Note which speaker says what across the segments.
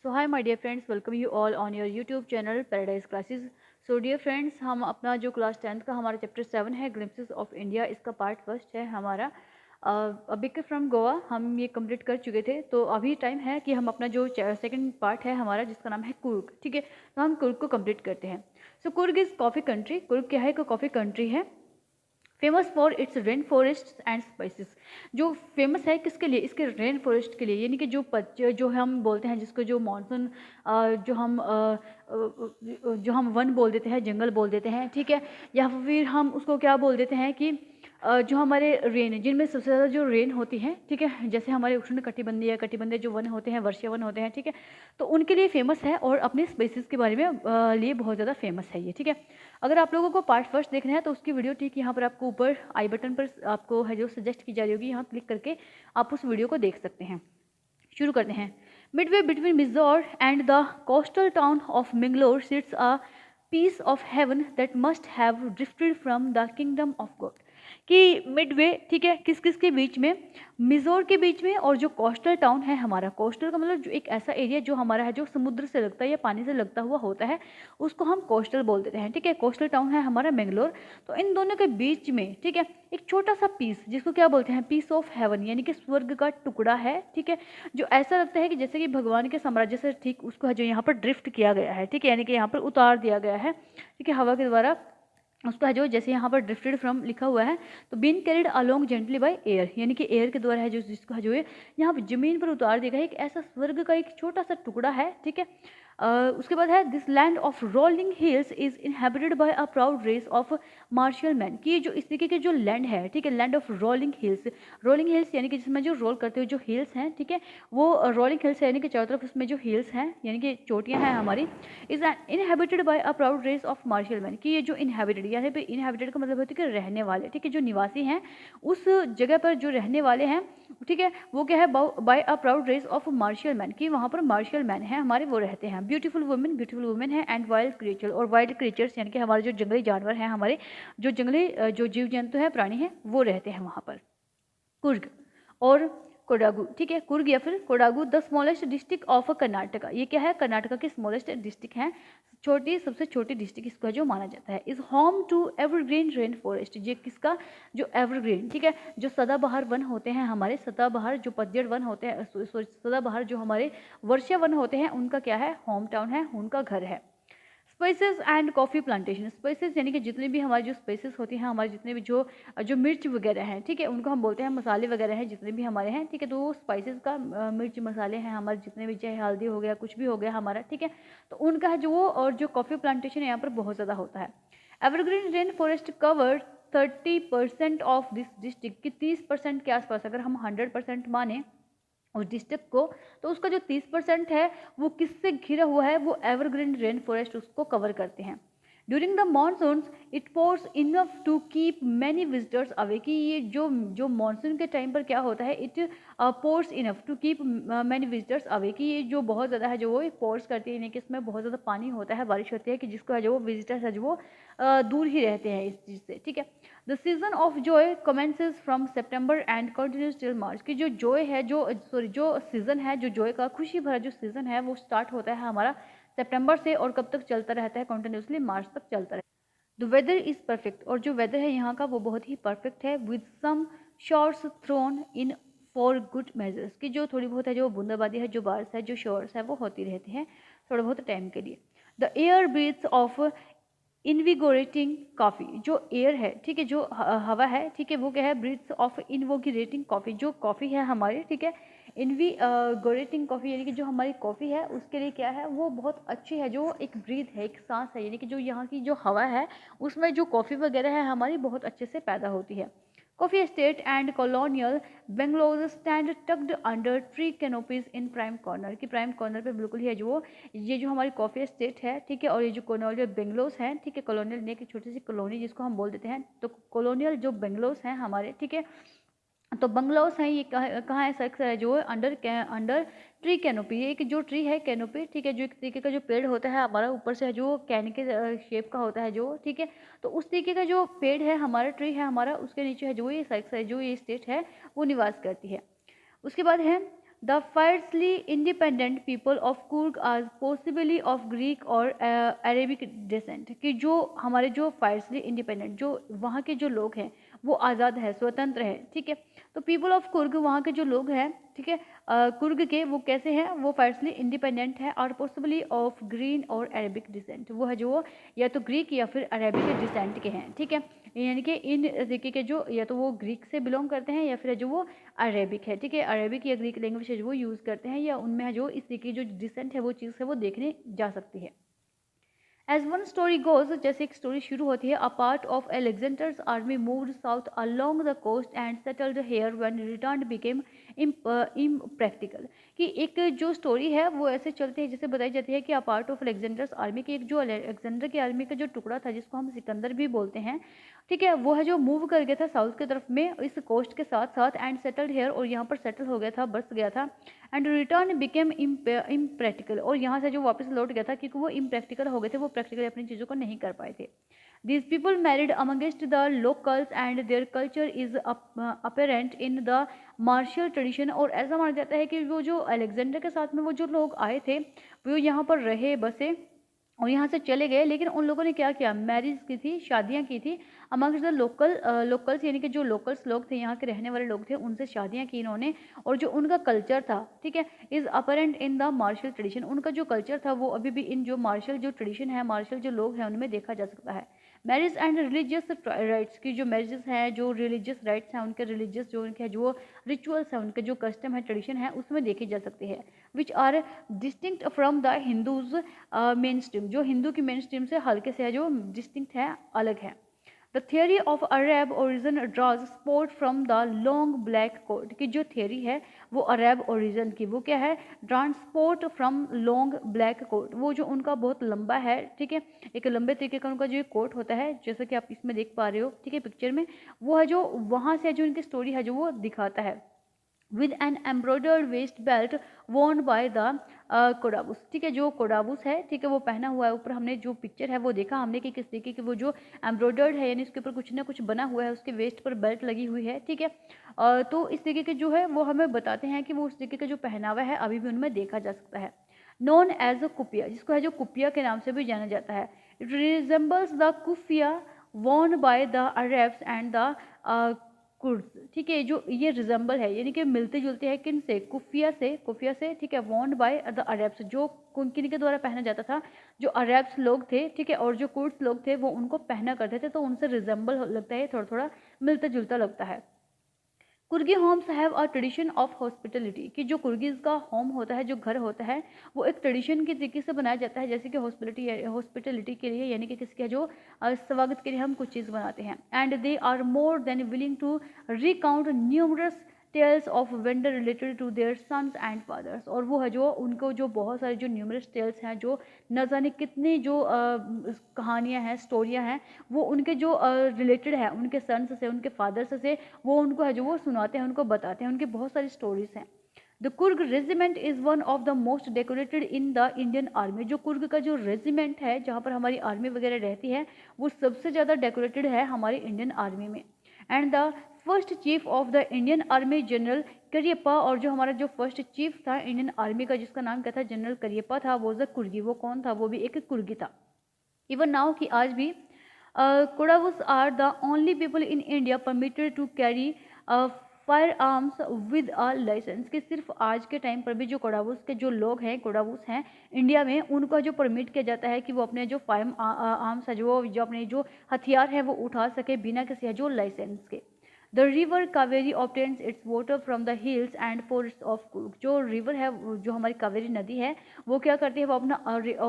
Speaker 1: So hi my dear friends, welcome you all on your YouTube channel Paradise Classes. So dear friends, हम अपना जो class 10th का हमारा chapter 7 है glimpses of India, इसका part first है हमारा बिक फ्रॉम गोवा। हम ये कंप्लीट कर चुके थे, तो अभी टाइम है कि हम अपना जो सेकंड पार्ट है हमारा जिसका नाम है कुर्ग। ठीक है, तो हम कुर्ग को कंप्लीट करते हैं। So Coorg is coffee country. Coorg क्या है? कॉफ़ी कंट्री है। Famous for its rain forest and spices. जो फेमस है किसके लिए? इसके रेन फॉरेस्ट के लिए, यानी कि जो हम बोलते हैं जिसको जो मानसून जो हम वन बोल देते हैं, जंगल बोल देते हैं। ठीक है, या फिर हम उसको क्या बोल देते हैं कि जो हमारे रेन, जिनमें सबसे ज़्यादा जो रेन होती है, ठीक है, जैसे हमारे उष्ण कटिबंधीय या कटिबंधीय जो वन होते हैं, वर्षीय वन होते हैं। ठीक है, तो उनके लिए फेमस है और अपने स्पेसिस के बारे में लिए बहुत ज़्यादा फेमस है ये। ठीक है, अगर आप लोगों को पार्ट फर्स्ट देखना है तो उसकी वीडियो ठीक यहाँ पर आपको ऊपर आई बटन पर आपको है जो सजेस्ट की जा रही होगी, यहाँ क्लिक करके आप उस वीडियो को देख सकते हैं। शुरू करते हैं। Midway between Mysore and the coastal town of Mangalore sits a piece of heaven that must have drifted from the kingdom of God. कि मिडवे, ठीक है, किस किस के बीच में? मिजोर के बीच में, और जो कोस्टल टाउन है हमारा, कोस्टल का मतलब जो एक ऐसा एरिया जो हमारा है जो समुद्र से लगता है या पानी से लगता हुआ होता है, उसको हम कोस्टल बोल देते हैं। ठीक है, कोस्टल टाउन है हमारा मैंगलोर। तो इन दोनों के बीच में, ठीक है, एक छोटा सा पीस, जिसको क्या बोलते हैं? पीस ऑफ हेवन, यानी कि स्वर्ग का टुकड़ा है। ठीक है, जो ऐसा लगता है कि जैसे कि भगवान के साम्राज्य से ठीक उसको है जो यहाँ पर ड्रिफ्ट किया गया है। ठीक है, यानी कि यहाँ पर उतार दिया गया है। ठीक है, हवा के द्वारा उसका है जो, जैसे यहाँ पर ड्रिफ्टेड फ्रॉम लिखा हुआ है, तो been carried along gently by air, यानी कि एयर के द्वारा है जो जिसको है जो यहाँ पर जमीन पर उतार दिया गया है। एक ऐसा स्वर्ग का एक छोटा सा टुकड़ा है। ठीक है, उसके बाद है this land of rolling hills is inhabited by a proud race of martial man. कि ये जो इस तरीके के जो लैंड है, ठीक है, land of rolling hills. Rolling hills यानी कि जिसमें जो रोल करते हुए जो हिल्स हैं, ठीक है, वो रोलिंग हिल्स है, यानी कि चारों तरफ उसमें जो हिल्स हैं यानी कि चोटियां हैं हमारी, is inhabited by a proud race of martial man. कि ये जो इनहेबिटेड, यानी पे इनहेबिटेड का मतलब होता है कि रहने वाले, ठीक है, जो निवासी हैं उस जगह पर जो रहने वाले हैं, ठीक है, वो क्या है? By a proud race of martial man. कि वहाँ पर मार्शियल मैन है हमारे, वो रहते हैं। ब्यूटीफुल वुमेन है एंड वाइल्ड क्रिएचर, और वाइल्ड क्रिएचर्स यानी कि हमारे जो जंगली जानवर हैं, हमारे जो जंगली जो जीव जंतु हैं, प्राणी हैं, वो रहते हैं वहाँ पर। कुर्ग और कोडागु, ठीक है, कुर्ग या फिर Kodagu the smallest district of Karnataka. ये क्या है? कर्नाटका की स्मॉलेस्ट डिस्ट्रिक्ट है, सबसे छोटी डिस्ट्रिक्ट इसको जो माना जाता है। Is home to evergreen rain forest. ये किसका? जो एवरग्रीन, ठीक है, जो सदाबहार वन होते हैं हमारे, सदाबहार जो पतझड़ वन होते हैं, सदाबहार जो हमारे वर्षा वन होते हैं, उनका क्या है? होम टाउन है, उनका घर है। Spices and coffee plantation. Spices यानी कि जितनी भी हमारी जो स्पाइसेस होती हैं, हमारे जितने भी जो जो मिर्च वगैरह हैं, ठीक है, उनको हम बोलते हैं मसाले वगैरह हैं जितने भी हमारे हैं। ठीक है, तो वो स्पाइसेस का मिर्च मसाले हैं हमारे जितने भी, चाहे हल्दी हो गया, कुछ भी हो गया हमारा, ठीक है, तो उनका है जो वो, और जो कॉफ़ी प्लांटेशन यहाँ पर बहुत ज़्यादा होता है। Evergreen rain forest cover 30% of this district. की 30% के आसपास, अगर हम 100% माने उस डिस्ट्रिक्ट को, तो उसका जो 30% है वो किससे घिरा हुआ है? वो एवरग्रीन रेन फॉरेस्ट उसको कवर करते हैं। During the monsoons it pours enough to keep many visitors away. कि ये जो जो मानसून के टाइम पर क्या होता है? It pours enough to keep many visitors away. कि ये जो बहुत ज़्यादा है जो वो पोर्स करती है, यानी कि इसमें बहुत ज़्यादा पानी होता है, बारिश होती है, कि जिसको है जो वो विजिटर्स है जो वो दूर ही रहते हैं इस चीज़ से। ठीक है, the season of joy commences from September and continues till March. की जो जॉय है, जो सीज़न है, जो जॉय का खुशी भरा जो सीज़न है, वो स्टार्ट होता है हमारा सितंबर से, और कब तक चलता रहता है? कंटिन्यूसली मार्च तक चलता रहता है। The weather is perfect. और जो वेदर है यहाँ का वो बहुत ही परफेक्ट है। With some shorts thrown in for good measures. की जो थोड़ी बहुत है जो बूंदाबांदी है, जो बारिश है, जो शॉर्ट्स है, वो होती रहती है थोड़ा बहुत टाइम के लिए। The air breathes of invigorating coffee. जो एयर है, ठीक है, जो हवा है, ठीक है, वो क्या है? Breathes of invigorating coffee. जो कॉफ़ी है हमारी, ठीक है, इनविगोरेटिंग कॉफ़ी, यानी कि जो हमारी कॉफ़ी है उसके लिए क्या है? वो बहुत अच्छी है, जो एक ब्रीथ है, एक सांस है, यानी कि जो यहाँ की जो हवा है उसमें जो कॉफ़ी वगैरह है हमारी बहुत अच्छे से पैदा होती है। Coffee estate and colonial Bangalore stand tucked under tree canopies in prime corner. की प्राइम कॉर्नर पे बिल्कुल ही है जो ये जो हमारी कॉफ़ी एस्टेट है, ठीक है, और ये जो कॉलोनियल बेंगलोस हैं, ठीक है, कॉलोनियल ने की छोटी सी कॉलोनी जिसको हम बोल देते हैं, तो कॉलोनियल जो बेंगलोस हैं हमारे, ठीक है, तो बंगलोस हैं, ये कहाँ है? सर है जो अंडर अंडर ट्री कैनोपी। ये एक जो ट्री है कैनोपी, ठीक है, जो एक तरीके का जो पेड़ होता है हमारा, ऊपर से जो कैन के शेप का होता है जो, ठीक है, तो उस तरीके का जो पेड़ है हमारा, ट्री है हमारा, उसके नीचे है जो ये साइक्स है, जो ये स्टेट है वो निवास करती है। उसके बाद है the fiercely independent people of Coorg are possibly of Greek और अरेबिक डिसेंट, कि जो हमारे जो फायर्सली इंडिपेंडेंट जो वहाँ के जो लोग हैं वो आज़ाद है, स्वतंत्र है, ठीक है। तो पीपल ऑफ कुर्ग वहाँ के जो लोग हैं, ठीक है, कुर्ग के, वो कैसे हैं, वो फायर्सली इंडिपेंडेंट है और पॉसिबली ऑफ ग्रीन और अरेबिक डिसेंट, वो है जो या तो ग्रीक या फिर अरेबिक डिसेंट के हैं, ठीक है। यानी कि इन तरीके के जो या तो वो ग्रीक से बिलोंग करते हैं या फिर जो वो अरेबिक है, ठीक है, अरेबिक या ग्रीक लैंग्वेज है जो वो यूज़ करते हैं, या उनमें है जो इस तरीके की जो डिसेंट है वो चीज़ है वो देखने जा सकती है। एज वन स्टोरी गोज, जैसे एक स्टोरी शुरू होती है, a part of Alexander's army moved south along the coast and settled here when return became impractical, कि एक जो स्टोरी है वो ऐसे चलती है, जैसे बताई जाती है कि अ पार्ट ऑफ एलेक्जेंडर्स आर्मी की, एक जो अलेक्जेंडर की आर्मी का जो टुकड़ा था जिसको हम सिकंदर भी बोलते हैं, ठीक है, वो है जो मूव कर गया था साउथ की तरफ में इस कोस्ट के साथ साथ, एंड सेटल्ड हेयर, और यहाँ पर सेटल हो गया था, बस गया था, एंड रिटर्न बिकेम इम्प्रैक्टिकल, और यहाँ से जो वापस लौट गया था क्योंकि वो इम्प्रैक्टिकल हो गए थे, वो प्रैक्टिकली अपनी चीज़ों को नहीं कर पाए थे। These people married amongst the locals and their culture is apparent in the martial tradition, और ऐसा माना जाता है कि वो जो अलेक्जेंडर के साथ में वो जो लोग आए थे वो यहाँ पर रहे, बसे और यहाँ से चले गए, लेकिन उन लोगों ने क्या किया, मैरिज की थी, शादियाँ की थी अमंग्स द लोकल्स, यानी कि जो लोकल्स लोग थे, यहाँ के रहने वाले लोग थे, उनसे शादियाँ की इन्होंने, और जो उनका कल्चर था, ठीक है, is apparent in the martial tradition, उनका जो कल्चर था वो अभी भी इन जो मार्शल जो ट्रेडिशन है, मार्शल जो लोग हैं उनमें देखा जा सकता है। मैरिज एंड रिलीजियस राइट्स की जो मैरिजेस हैं, जो रिलीजियस राइट्स हैं उनके, रिलीजियस जो उनके जो रिचुअल्स हैं, उनके जो कस्टम है, ट्रेडिशन है, उसमें देखी जा सकती है, which are distinct from the Hindus mainstream, जो हिंदू की मेन स्ट्रीम से हल्के से है जो डिस्टिंक्ट है, अलग है। The theory of Arab origin draws sport from the long black coat, की जो थियरी है वो अरब ओरिजिन की, वो क्या है, transport from long black coat, वो जो उनका बहुत लंबा है, ठीक है, एक लंबे तरीके का उनका जो कोट होता है, जैसा कि आप इसमें देख पा रहे हो, ठीक है, पिक्चर में, वो है जो वहाँ से जो उनकी स्टोरी है जो वो दिखाता है, with an embroidered waist belt worn by the Kodavus, ठीक है, जो कोडाबूस है, ठीक है, वो पहना हुआ है, ऊपर हमने जो पिक्चर है वो देखा हमने कि किस तरीके की वो जो एम्ब्रॉयडर्ड है, यानी उसके ऊपर कुछ ना कुछ बना हुआ है, उसके वेस्ट पर बेल्ट लगी हुई है, ठीक है, तो इस तरीके के जो है वो हमें बताते हैं कि वो उस तरीके का जो पहनावा है अभी भी उनमें देखा जा सकता है। नॉन एज अ कुपिया, जिसको है जो कुपिया के नाम से भी जाना जाता है, it resembles the keffiyeh Warne by the Arabs and the Kurds, ठीक है, जो ये रिजेंबल है यानी कि मिलते जुलते हैं किन से, कुफिया से, ठीक है, वॉर्न बाय द अरब्स, जो किन के द्वारा पहना जाता था, जो अरब्स लोग थे, ठीक है, और जो कुर्ड्स लोग थे वो उनको पहना करते थे, तो उनसे रिजेंबल लगता है, थोड़ा थोड़ा मिलता जुलता लगता है। Coorgi homes have a tradition of hospitality, कि जो कुर्गीज़ का होम होता है, जो घर होता है, वो एक ट्रेडिशन के तरीके से बनाया जाता है, जैसे कि हॉस्पिटलिटी के लिए, यानी कि किसके जो स्वागत के लिए हम कुछ चीज़ बनाते हैं, and they are more than willing to recount numerous tales of vendor related to their sons and fathers, और वो है जो उनको जो बहुत सारे जो न्यूमरस टेल्स हैं, जो न जाने कितनी जो कहानियाँ हैं, स्टोरियाँ हैं, वो उनके जो रिलेटेड है उनके सन्स से, उनके फादर्स से, वो उनको है जो वो सुनाते हैं, उनको बताते हैं, उनकी बहुत सारी स्टोरीज हैं। The Coorg regiment is one of the most decorated in the Indian army, जो कुर्ग का जो रेजिमेंट है जहाँ पर हमारी आर्मी वगैरह रहती है, वो सबसे ज़्यादा डेकोरेटेड है हमारी इंडियन आर्मी में। And the first chief of the Indian army general Cariappa, और जो हमारा जो फर्स्ट चीफ था इंडियन आर्मी का जिसका नाम क्या था, जनरल करियप्पा था, वो द कुर्गी, वो कौन था, वो भी एक कुर्गी था। इवन नाउ कि आज भी Kodavus are the only people in India permitted to carry fire arms with a licence, कि सिर्फ आज के टाइम पर भी जो कोडावूस के जो लोग हैं, कोडावूस हैं इंडिया में, उनको जो परमिट किया जाता है कि वो अपने जो फायर आर्म्स है, जो अपने जो हथियार है वो उठा सके बिना किसी जो लाइसेंस के। The river Kaveri obtains it's water from the hills and forest of Coorg, जो रिवर है जो हमारी कावेरी नदी है वो क्या करती है, वो अपना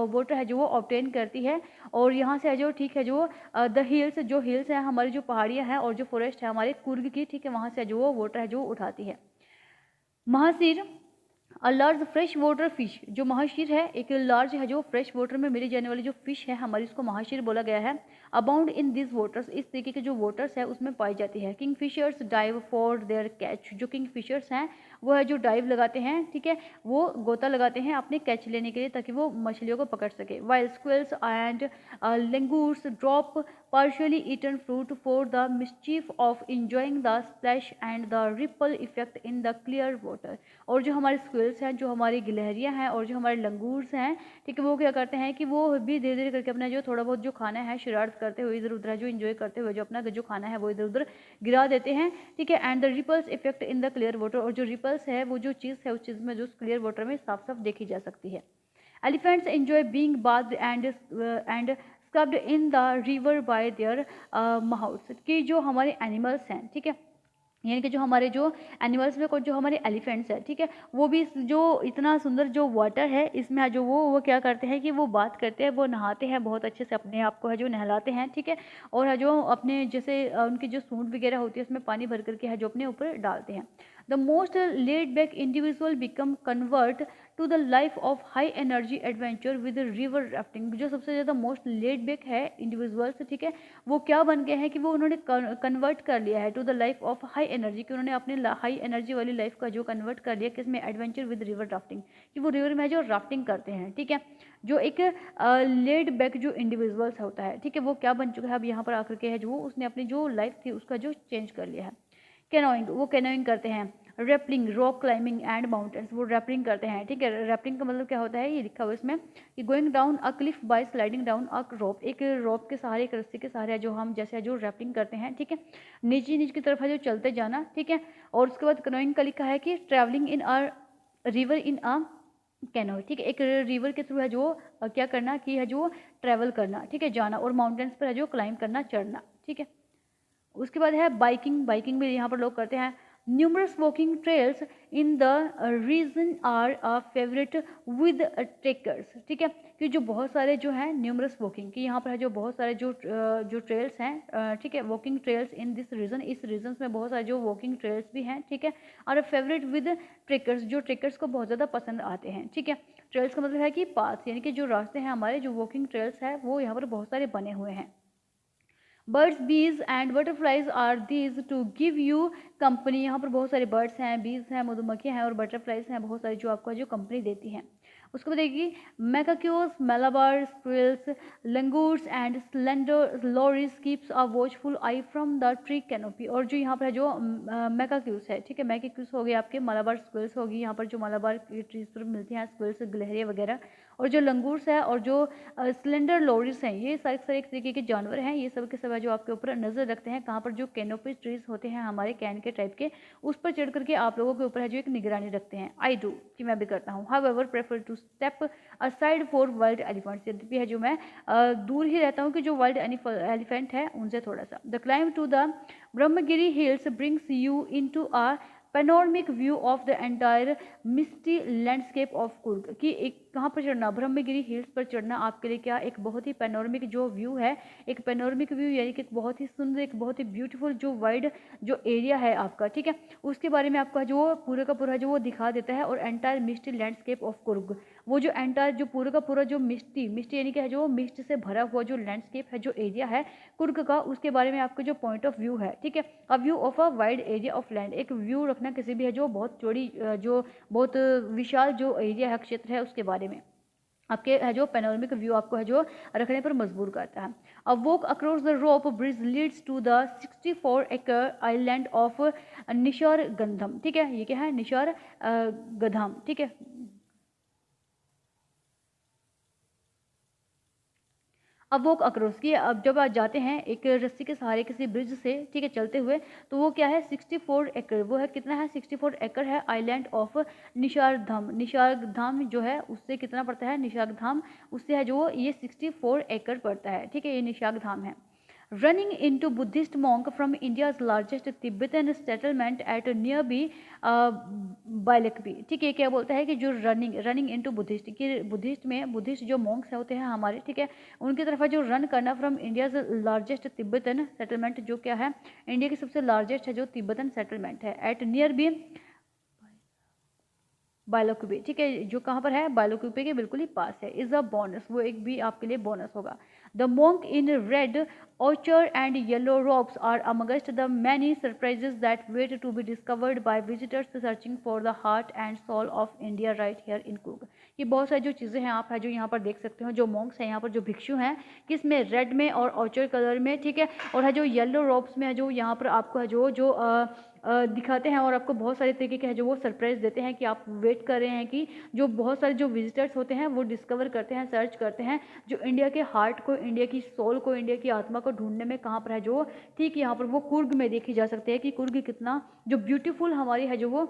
Speaker 1: वाटर है जो वो ऑब्टेन करती है, और यहाँ से है जो, ठीक है, जो द हिल्स, जो हिल्स हैं हमारी जो पहाड़ियाँ हैं, और जो फॉरेस्ट है हमारे कुर्ग की, ठीक है, वहाँ से जो वो वाटर है जो उठाती है। Mahseer a large fresh water fish, जो महाशीर है एक लार्ज है जो फ्रेश वाटर में मिली जाने वाली जो फिश है हमारी, इसको महाशीर बोला गया है। अबाउंड इन दिस वाटर्स, इस तरीके के जो वाटर्स है उसमें पाई जाती है। Kingfishers dive for their catch, जो किंग फिशर्स हैं वो है जो डाइव लगाते हैं, ठीक है, वो गोता लगाते हैं अपने कैच लेने के लिए ताकि वो मछलियों को पकड़ सके। While squirrels and langurs drop partially eaten fruit for the mischief of enjoying the splash and the ripple effect in the clear water। और जो हमारे स्क्विल्स हैं, जो हमारी गिलहरियां हैं और जो हमारे लंगूर्स हैं, ठीक है, वो क्या करते हैं कि वो भी धीरे धीरे करके अपना जो थोड़ा बहुत जो खाना है शरारत करते हुए इधर उधर जो इंजॉय करते हुए जो अपना जो खाना है वो इधर उधर गिरा देते हैं, ठीक है। And the ripples effect in the clear water, और जो रिपल्स है वो जो चीज़ है उस चीज़ में जो क्लियर वाटर में साफ साफ देखी जा सकती है। Elephants enjoy being bathed and scrubbed in the river by their mouths। कि जो हमारे एनिमल्स हैं, ठीक है, यानी कि जो हमारे जो एनिमल्स में कुछ जो हमारे एलिफेंट्स है, ठीक है, वो भी जो इतना सुंदर जो वाटर है इसमें जो वो क्या करते हैं कि वो बात करते हैं, वो नहाते हैं बहुत अच्छे से, अपने आप को है जो नहलाते हैं, ठीक है, और है जो अपने जैसे उनकी जो सूंड वगैरह होती है उसमें पानी भर करके है जो अपने ऊपर डालते हैं। The most laid back individual become convert to the life of high energy adventure with river rafting. जो सबसे ज़्यादा मोस्ट लेड बैक है इंडिविजुअल्स, ठीक है, वो क्या बन गए हैं कि वो उन्होंने कन्वर्ट कर लिया है to the life of high energy, कि उन्होंने अपने हाई एनर्जी वाली लाइफ का जो कन्वर्ट कर लिया किसमें, एडवेंचर विद रिवर राफ्टिंग, कि वो रिवर में जो राफ्टिंग करते हैं, ठीक है। जो एक लेड बैक जो इंडिविजुअल्स होता है, ठीक है, वो क्या बन चुका है अब यहाँ पर आकर के है जो उसने अपनी जो लाइफ थी उसका जो चेंज कर लिया है। कैनोइंग, वो कैनोइंग करते हैं। Rappelling, rock climbing and mountains, वो रैपलिंग करते हैं, ठीक है। रैपलिंग का मतलब क्या होता है, ये लिखा हुआ इसमें कि going down a cliff by sliding down a rope, एक रोप के सहारे, एक रस्सी के सहारे जो हम जैसे जो रैपलिंग करते हैं, ठीक है, नीचे नीचे की तरफ है जो चलते जाना, ठीक है। और उसके बाद कैनोइंग का लिखा है कि travelling in a river in a canoe, ठीक है, एक रिवर के थ्रू है जो क्या करना कि है जो ट्रैवल करना, ठीक है, जाना, और माउंटेन्स पर है जो क्लाइंब करना, चढ़ना, ठीक है। उसके बाद है बाइकिंग, बाइकिंग भी यहाँ पर लोग करते हैं। Numerous walking trails in the region are a favourite with trekkers, ठीक है, कि जो बहुत सारे जो हैं न्यूमरस वॉकिंग, कि यहाँ पर है जो बहुत सारे जो ट्रेल्स हैं, ठीक है, walking trails in this region, इस रीजन में बहुत सारे जो वॉकिंग ट्रेल्स भी हैं, ठीक है, और फेवरेट विद ट्रेकर्स, जो ट्रेकर्स को बहुत ज़्यादा पसंद आते हैं, ठीक है। ट्रेल्स का मतलब है कि पाथ, यानी कि जो रास्ते हैं हमारे, जो वॉकिंग ट्रेल्स है वो यहाँ पर बहुत सारे बने हुए हैं। Birds, bees and butterflies are these to give you company, यहाँ पर बहुत सारे बर्ड्स हैं, बीज हैं, मधुमक्खियाँ हैं और बटरफ्लाइज हैं, बहुत सारी जो आपको जो कंपनी देती हैं। उसके बाद देखिए macaques, Malabar squirrels, langurs and slender loris keeps a watchful eye from the tree canopy, और जो यहाँ पर है जो मैकाक्यूस है, ठीक है, मैकाक्यूस हो गए आपके, मलाबार स्क्विल्स होगी, यहाँ पर जो मलाबार की ट्रीज पर मिलती हैं स्क्विल्स, गिलहरियाँ वगैरह, और जो लंगूर्स है और जो स्लेंडर लोरिस हैं, ये सारे एक तरीके के जानवर हैं, ये सब के सब जो आपके ऊपर नजर रखते हैं, कहाँ पर जो कैनोपी ट्रीज होते हैं हमारे कैन के टाइप के, उस पर चढ़ करके आप लोगों के ऊपर है जो एक निगरानी रखते हैं। आई डू, कि मैं भी करता हूँ। However prefer to step aside for wild elephants, यद्यपि है जो मैं दूर ही रहता हूँ कि जो वाइल्ड एलिफेंट है उनसे थोड़ा सा। The climb to the Brahmagiri hills brings you into a panoramic view of the entire misty landscape of Coorg, कि एक कहाँ पर चढ़ना, ब्रह्मगिरी हिल्स पर चढ़ना आपके लिए क्या एक बहुत ही पेनोरमिक जो व्यू है, एक पेनोरमिक व्यू यानी कि एक बहुत ही सुंदर, एक बहुत ही ब्यूटीफुल जो वाइड जो एरिया है आपका, ठीक है, उसके बारे में आपका जो पूरे का पूरा जो वो दिखा देता है। और entire misty landscape of Coorg, वो जो एंटायर जो पूरा का पूरा जो मिस्टी मिस्टी यानी कि है जो मिस्ट से भरा हुआ जो लैंडस्केप है, जो एरिया है कुर्ग का, उसके बारे में आपका जो पॉइंट ऑफ व्यू है, ठीक है, a view of a wide area of land, एक व्यू रखना किसी भी है जो बहुत चौड़ी जो बहुत विशाल जो एरिया है, क्षेत्र है, उसके बारे में आपके है जो पेनोरमिक व्यू आपको है जो रखने पर मजबूर करता है। A walk across the rope bridge leads to the 64 एकड़ आइलैंड ऑफ निशार गंधम, ठीक है, ये क्या है, निशार गंधम, ठीक है। अब वो अक्रॉस की, अब जब आप जाते हैं एक रस्सी के सहारे किसी ब्रिज से, ठीक है, चलते हुए, तो वो क्या है 64 एकड़, वो है कितना है 64 एकड़ है आइलैंड ऑफ निशारधाम, निशारधाम जो है उससे कितना पड़ता है, निशारधाम उससे है जो ये 64 एकड़ पड़ता है, ठीक है, ये निशारधाम है। Running into Buddhist monk from India's largest Tibetan settlement at nearby बाइलकबी, ठीक है, क्या बोलता है कि जो रनिंग इनटू बुद्धिस्ट, कि बुद्धिस्ट में बुद्धिस्ट जो मॉन्क्स होते हैं हमारे, ठीक है, उनकी तरफ जो रन करना from India's largest Tibetan settlement, जो क्या है इंडिया की सबसे लार्जेस्ट है जो तिब्बतन सेटलमेंट है, एट नियर बी बाइलोक्यूबे, ठीक है, जो कहाँ पर है, बाइलोक्यूबे के बिल्कुल ही पास है। इज़ अ बोनस, वो एक भी आपके लिए बोनस होगा। The monk in red orchard and yellow robes are amongst the many surprises that wait to be discovered by visitors searching for the heart and soul of India right here in Coorg। ये बहुत सारी जो चीज़ें हैं आप है जो यहाँ पर देख सकते हो, जो मॉन्क्स हैं यहाँ पर, जो भिक्षु हैं, किस में, रेड में और ऑर्चर्ड कलर में, ठीक है, और है जो येलो रॉब्स में है, जो यहाँ पर आपको है जो जो दिखाते हैं और आपको बहुत सारे तरीके के हैं जो वो सरप्राइज देते हैं कि आप वेट कर रहे हैं कि जो बहुत सारे जो विजिटर्स होते हैं वो डिस्कवर करते हैं, सर्च करते हैं जो इंडिया के हार्ट को, इंडिया की सोल को, इंडिया की आत्मा को ढूंढने में कहाँ पर है जो, ठीक, यहाँ पर वो कुर्ग में देखी जा सकती है कि कुर्ग कितना जो ब्यूटीफुल हमारी है, जो वो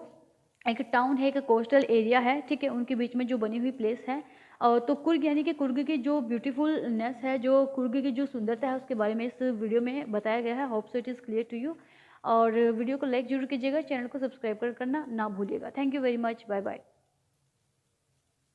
Speaker 1: एक टाउन है, एक कोस्टल एरिया है, ठीक है, उनके बीच में जो बनी हुई प्लेस है। तो कुर्ग यानी कि कुर्ग की जो ब्यूटीफुलनेस है, जो कुर्ग की जो सुंदरता है, उसके बारे में इस वीडियो में बताया गया है। Hope so it is clear to you. और वीडियो को लाइक जरूर कीजिएगा, चैनल को सब्सक्राइब करना ना भूलिएगा। Thank you very much, bye bye.